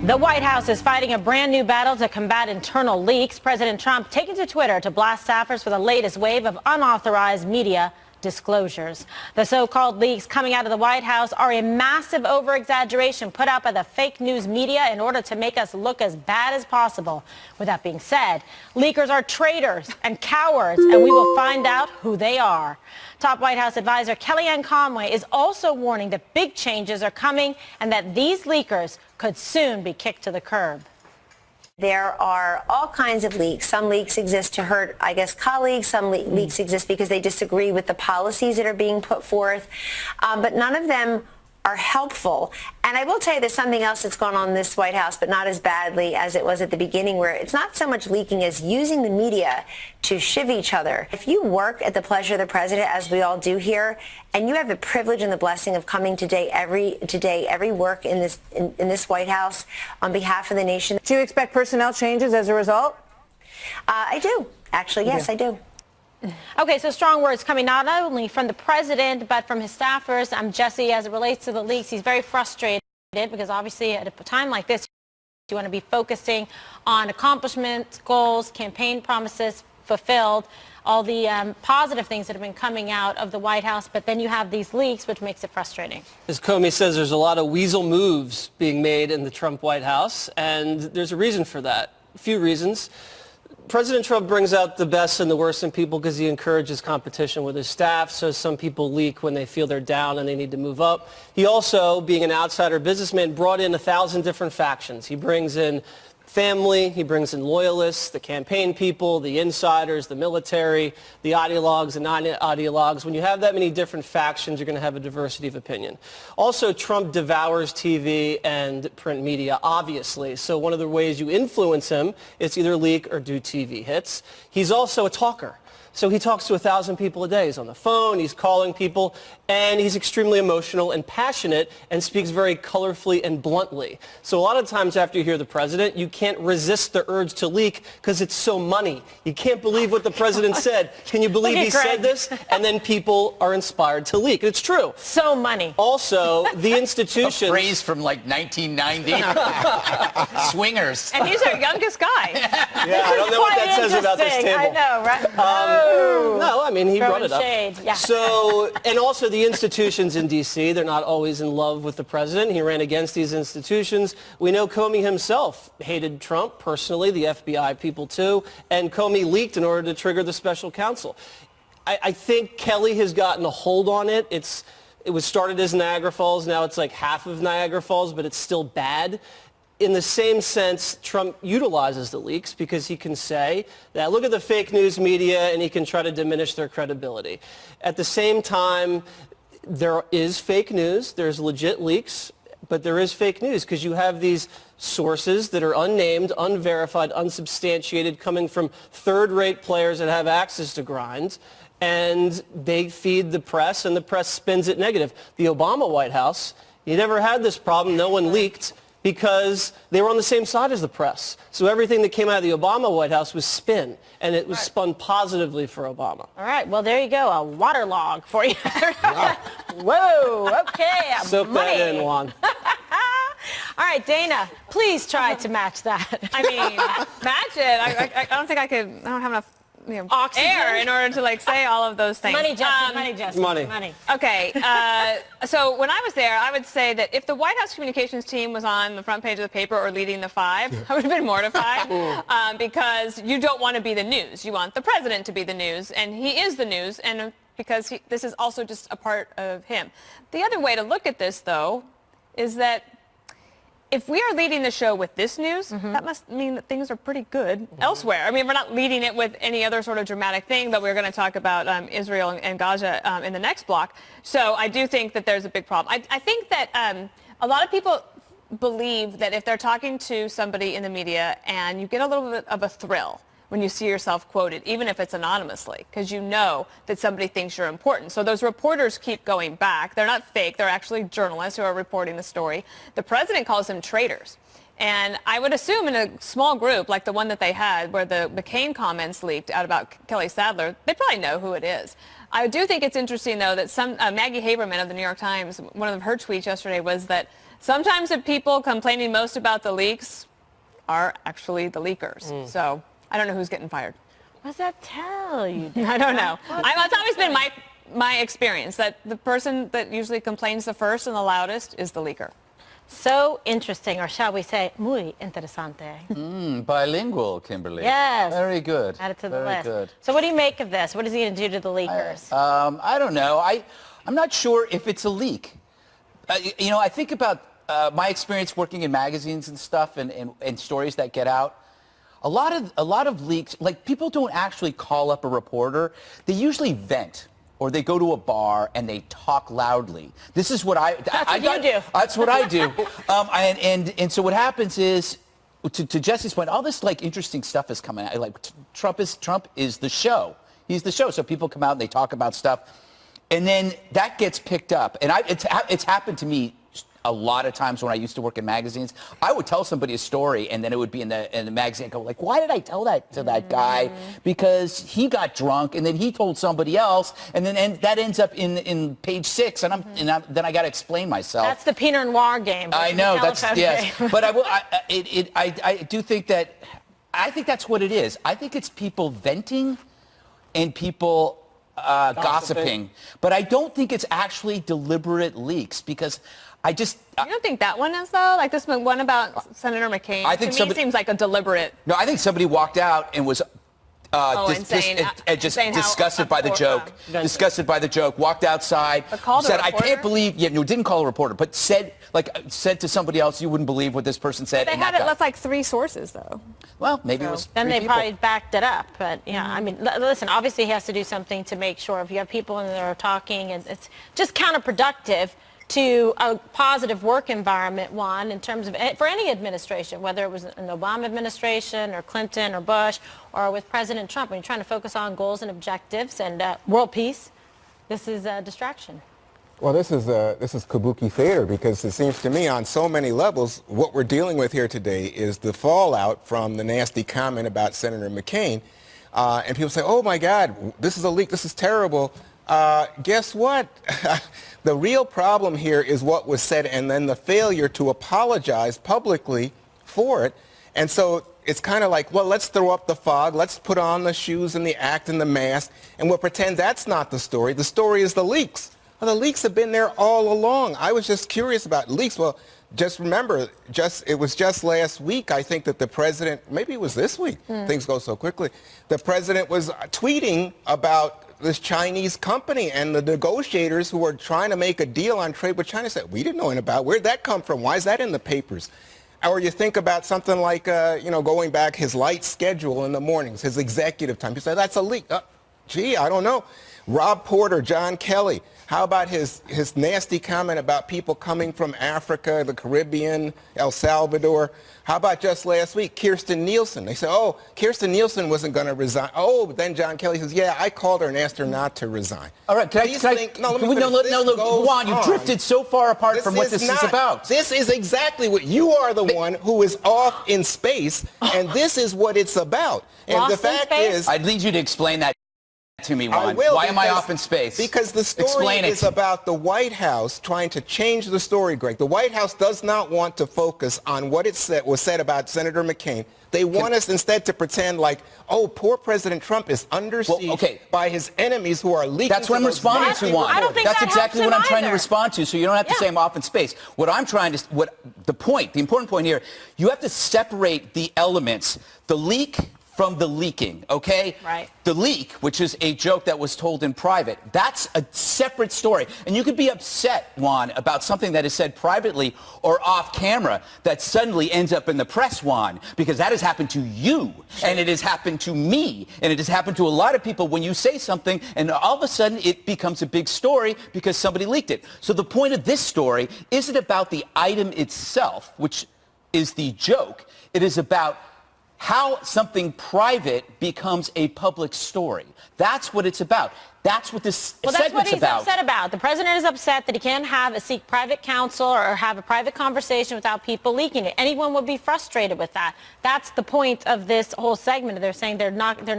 The White House is fighting a brand new battle to combat internal leaks. President Trump taking to Twitter to blast staffers for the latest wave of unauthorized media disclosures. The so-called leaks coming out of the White House are a massive over-exaggeration put out by the fake news media in order to make us look as bad as possible. With that being said, leakers are traitors and cowards, and we will find out who they are. Top White House advisor Kellyanne Conway is also warning that big changes are coming and that these leakers could soon be kicked to the curb. There are all kinds of leaks. Some leaks exist to hurt, I guess, colleagues. Some leaks exist because they disagree with the policies that are being put forth. But none of them are helpful. And I will tell you there's something else that's going on in this White House, but not as badly as it was at the beginning, where it's not so much leaking as using the media to shiv each other. If you work at the pleasure of the president, as we all do here, and you have the privilege and the blessing of coming every work in this White House on behalf of the nation. Do you expect personnel changes as a result? I do. Actually, yes, I do. Okay, so strong words coming not only from the president, but from his staffers. Jesse, as it relates to the leaks, he's very frustrated because obviously at a time like this, you want to be focusing on accomplishments, goals, campaign promises fulfilled, all the positive things that have been coming out of the White House, but then you have these leaks, which makes it frustrating. As Comey says, there's a lot of weasel moves being made in the Trump White House, and there's a reason for that. A few reasons. President Trump brings out the best and the worst in people because he encourages competition with his staff, so some people leak when they feel they're down and they need to move up. He also, being an outsider businessman, brought in 1,000 different factions. He brings in family, he brings in loyalists, the campaign people, the insiders, the military, the ideologues and non-ideologues. When you have that many different factions, you're going to have a diversity of opinion. Also, Trump devours TV and print media, obviously. So one of the ways you influence him is either leak or do TV hits. He's also a talker. So he talks to 1,000 people a day. He's on the phone, he's calling people, and he's extremely emotional and passionate and speaks very colorfully and bluntly. So a lot of times after you hear the president, you can't resist the urge to leak because it's so money. You can't believe what the president said. Can you believe he said this? And then people are inspired to leak. It's true. So money. Also, the institutions... A phrase from like 1990. Swingers. And he's our youngest guy. Yeah, I don't know what that says about this table. I know, right? No, I mean, he brought it up. Shade. Yeah. So, and also the institutions in D.C., they're not always in love with the president. He ran against these institutions. We know Comey himself hated Trump personally, the FBI people too, and Comey leaked in order to trigger the special counsel. I think Kelly has gotten a hold on it. It was started as Niagara Falls. Now it's like half of Niagara Falls, but it's still bad. In the same sense, Trump utilizes the leaks because he can say that, look at the fake news media, and he can try to diminish their credibility. At the same time, there is fake news. There's legit leaks, but there is fake news because you have these sources that are unnamed, unverified, unsubstantiated, coming from third-rate players that have access to grinds, and they feed the press, and the press spins it negative. The Obama White House, you never had this problem. No one leaked, because they were on the same side as the press. So everything that came out of the Obama White House was spin, and it was spun positively for Obama. All right, well, there you go, a waterlog for you. Whoa, okay. Soak money. that in, Juan. All right, Dana, please try to match that. I mean, match it. I don't think I could. I don't have enough air in order to say all of those things. Money, Jesse, money. Okay, so when I was there, I would say that if the White House communications team was on the front page of the paper or leading the five, I would have been mortified because you don't want to be the news. You want the president to be the news, and he is the news, and because this is also just a part of him. The other way to look at this, though, is that if we are leading the show with this news, that must mean that things are pretty good elsewhere. I mean, we're not leading it with any other sort of dramatic thing, but we're going to talk about Israel and Gaza in the next block. So I do think that there's a big problem. I think that a lot of people believe that if they're talking to somebody in the media and you get a little bit of a thrill when you see yourself quoted, even if it's anonymously, because you know that somebody thinks you're important. So those reporters keep going back. They're not fake. They're actually journalists who are reporting the story. The president calls them traitors. And I would assume in a small group like the one that they had where the McCain comments leaked out about Kelly Sadler, they probably know who it is. I do think it's interesting, though, that Maggie Haberman of the New York Times, one of her tweets yesterday was that sometimes the people complaining most about the leaks are actually the leakers. So I don't know who's getting fired. What does that tell you? I don't know. It's always been my experience that the person that usually complains the first and the loudest is the leaker. So interesting, or shall we say, muy interesante. Bilingual, Kimberly. Yes. Very good. Add it to the Very list. good. So what do you make of this? What is he going to do to the leakers? I don't know. I'm not sure if it's a leak. I think about my experience working in magazines and stuff and stories that get out. A lot of leaks, like people don't actually call up a reporter. They usually vent. Or they go to a bar and they talk loudly. This is what That's what you do. That's what I do. And so what happens is, to Jesse's point, all this like interesting stuff is coming out. Like Trump is the show. He's the show. So people come out and they talk about stuff, and then that gets picked up. And it's happened to me a lot of times when I used to work in magazines. I would tell somebody a story, and then it would be in the magazine. I'd go like, why did I tell that to that guy? Because he got drunk, and then he told somebody else, and that ends up in page 6, and then I got to explain myself. That's the Pinot Noir game. I know that's yes, game. but I do think that that's what it is. I think it's people venting and people gossiping, but I don't think it's actually deliberate leaks because. You don't think that one is, though? Like this one about Senator McCain? I think to me, it seems like a deliberate. No, I think somebody walked out and was disgusted by the joke. Disgusted by the joke. Walked outside. Said, "I can't believe." Yeah, no, didn't call a reporter, but said to somebody else, "You wouldn't believe what this person said." But they had it. That's like 3 sources, though. Well, maybe it was. Then 3 they people. probably backed it up. But yeah, I mean, listen. Obviously, he has to do something to make sure if you have people in there talking, and it's just counterproductive to a positive work environment, Juan, in terms of for any administration, whether it was an Obama administration or Clinton or Bush or with President Trump, when you're trying to focus on goals and objectives and world peace, this is a distraction. Well, this is kabuki theater because it seems to me on so many levels what we're dealing with here today is the fallout from the nasty comment about Senator McCain. And people say, oh, my God, this is a leak. This is terrible. Guess what? The real problem here is what was said and then the failure to apologize publicly for it. And so it's kind of like, well, let's throw up the fog. Let's put on the shoes and the act and the mask. And we'll pretend that's not the story. The story is the leaks. Well, the leaks have been there all along. I was just curious about leaks. Well, just remember, it was just last week, I think, that the president, maybe it was this week, things go so quickly, the president was tweeting about this Chinese company and the negotiators who were trying to make a deal on trade with China said, we didn't know anything about it. Where'd that come from? Why is that in the papers? Or you think about something like, going back his light schedule in the mornings, his executive time. You say, that's a leak. Gee, I don't know. Rob Porter, John Kelly. How about his nasty comment about people coming from Africa, the Caribbean, El Salvador? How about just last week, Kirstjen Nielsen? They said, oh, Kirstjen Nielsen wasn't going to resign. Oh, but then John Kelly says, yeah, I called her and asked her not to resign. All right, Juan, you drifted so far apart from what this is about. This is exactly what you are the one who is off in space, and this is what it's about. And the fact is, I'd need you to explain that to me, Juan. I will, Why am I off in space? Because the story is about the White House trying to change the story, Greg. The White House does not want to focus on what was said about Senator McCain. They want us instead to pretend like, oh, poor President Trump is under siege by his enemies who are leaking. That's what I'm responding to, Juan. I don't think That's that exactly what I'm trying to either. respond to, so you don't have to say I'm off in space. The important point here, you have to separate the elements, the leak from the leaking, okay? Right. The leak, which is a joke that was told in private, that's a separate story. And you could be upset, Juan, about something that is said privately or off camera that suddenly ends up in the press, Juan, because that has happened to you, and it has happened to me, and it has happened to a lot of people when you say something, and all of a sudden it becomes a big story because somebody leaked it. So the point of this story isn't about the item itself, which is the joke. It is about how something private becomes a public story. That's what it's about. That's what this Well, that's what segment's he's about. upset about. The president is upset that he can't seek private counsel or have a private conversation without people leaking it. Anyone would be frustrated with that. That's the point of this whole segment. They're saying they're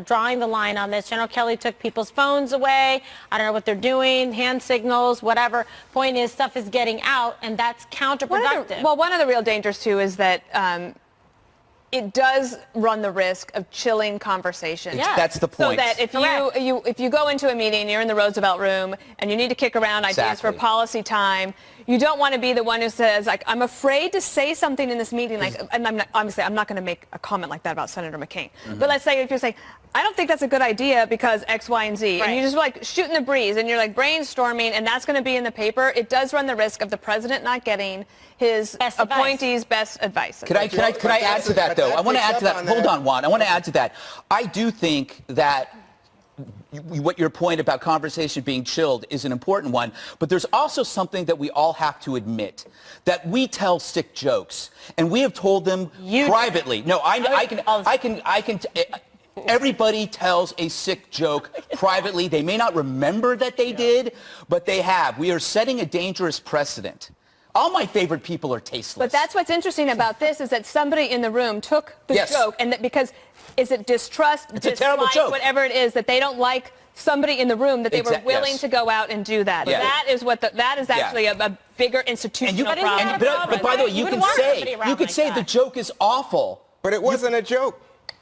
drawing the line on this. General Kelly took people's phones away. I don't know what they're doing, hand signals, whatever. Point is, stuff is getting out, and that's counterproductive. One of the real dangers, too, is that it does run the risk of chilling conversations. Yeah. That's the point. So that if you go into a meeting, you're in the Roosevelt room, and you need to kick around ideas for Exactly. policy time, you don't want to be the one who says, like, I'm afraid to say something in this meeting. Like, and obviously, I'm not going to make a comment like that about Senator McCain. But let's say if you're saying, I don't think that's a good idea because X, Y, and Z. Right. And you just like shooting the breeze and you're like brainstorming and that's going to be in the paper. It does run the risk of the president not getting his Best advice. appointees' best advice. Can I add to that, though? I want to add to that. Hold on, Juan. I want to add to that. I do think that what your point about conversation being chilled is an important one, but there's also something that we all have to admit, that we tell sick jokes, and we have told them privately. No, I can. Everybody tells a sick joke privately. They may not remember that they did, but they have. We are setting a dangerous precedent. All my favorite people are tasteless. But that's what's interesting about this is that somebody in the room took the Yes. joke and that because is it distrust, It's a terrible dislike, joke. whatever it is, that they don't like somebody in the room, that they were willing Yes. to go out and do that. Yeah. That is that is actually a bigger institutional And problem. but by the way, you wouldn't can want say somebody around like the that. joke is awful. But it wasn't a joke.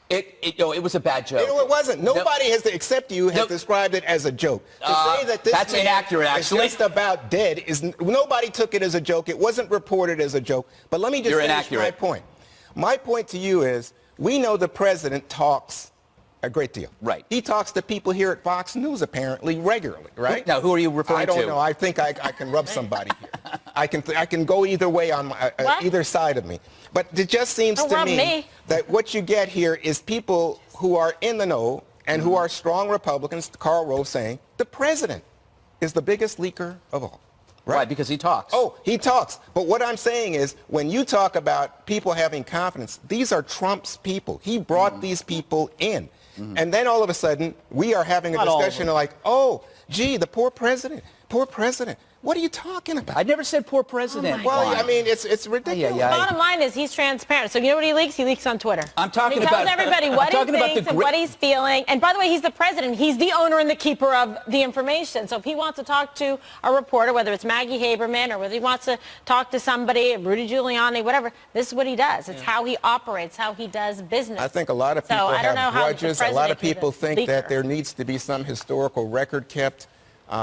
It was a bad joke. It wasn't. Nobody has, except you, has Nope. described it as a joke. To say that this that's man inaccurate, actually. is just about dead is nobody took it as a joke. It wasn't reported as a joke. But let me just You're finish my inaccurate. point. My point to you is we know the president talks a great deal. Right. He talks to people here at Fox News apparently regularly, right? Now, who are you referring to? I don't know. I think I can rub somebody here. I can go either way on either side of me. But it just seems Don't to rub me me. that what you get here is people who are in the know and who are strong Republicans, Karl Rove saying, the president is the biggest leaker of all. Right, because he talks. Oh, he talks. But what I'm saying is when you talk about people having confidence, these are Trump's people. He brought these people in. And then all of a sudden, we are having a Not all of discussion them. like, oh, gee, the poor president. Poor president. What are you talking about? I never said poor president. Well, Juan. I mean, it's ridiculous. Yeah. Bottom line is he's transparent. So you know what he leaks? He leaks on Twitter. I'm talking he tells about- everybody I'm what he talking about thinks the and gri- what he's feeling. And by the way, he's the president. He's the owner and the keeper of the information. So if he wants to talk to a reporter, whether it's Maggie Haberman or whether he wants to talk to somebody, Rudy Giuliani, whatever, this is what he does. It's how he operates, how he does business. I think a lot of So people I don't know have how the grudges. A lot president of people can be a think that leaker. there needs to be some historical record kept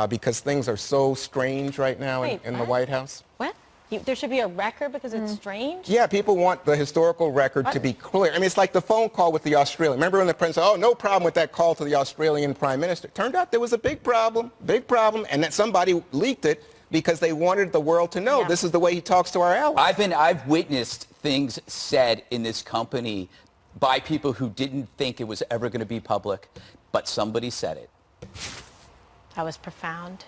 because things are so strange right now Wait, in the what? White House. What? There should be a record because it's strange? Yeah, people want the historical record to be clear. I mean, it's like the phone call with the Australian. Remember when the president said, oh, no problem with that call to the Australian prime minister. Turned out there was a big problem, and that somebody leaked it because they wanted the world to know Yeah. this is the way he talks to our allies. I've witnessed things said in this company by people who didn't think it was ever going to be public, but somebody said it. That was profound.